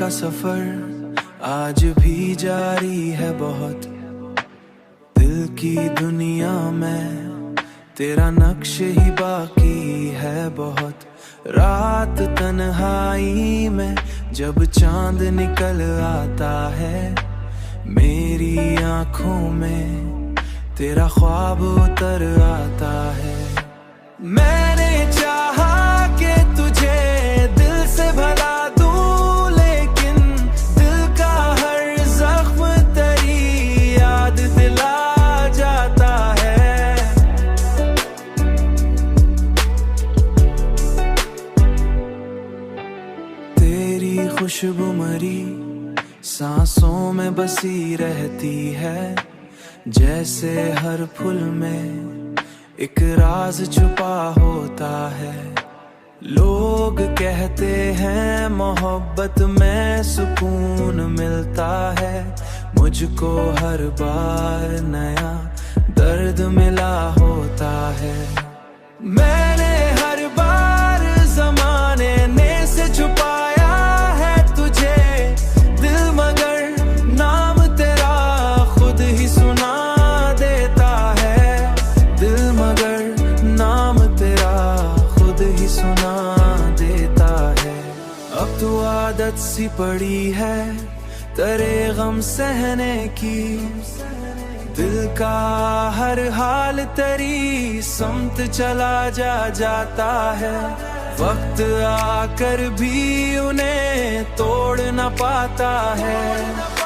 का सफर आज भी जारी है बहुत। दिल की दुनिया में तेरा नक्श ही बाकी है बहुत। रात तन्हाई में जब चांद निकल आता है, मेरी आंखों में तेरा ख्वाब उतर आता है। मैंने चाहा कि तुझे दिल से भला दूं, लेकिन दिल का हर जख्म तेरी याद दिला जाता है। तेरी खुशबू मरी सांसों में बसी रहती है, जैसे हर फूल में एक राज छुपा होता है। लोग कहते हैं मोहब्बत में सुकून मिलता है, मुझको हर बार नया दर्द मिला होता है। मैंने हर बार ज़माने ने से छुपाया है तुझे दिल, मगर नाम तेरा खुद ही सुना देता है। दिल मगर नाम तेरा खुद ही सुना देता है। अब तो आदत सी पड़ी है तेरे गम सहने की, दिल का हर हाल तेरी समत चला जाता है। वक्त आकर भी उन्हें तोड़ न पाता है।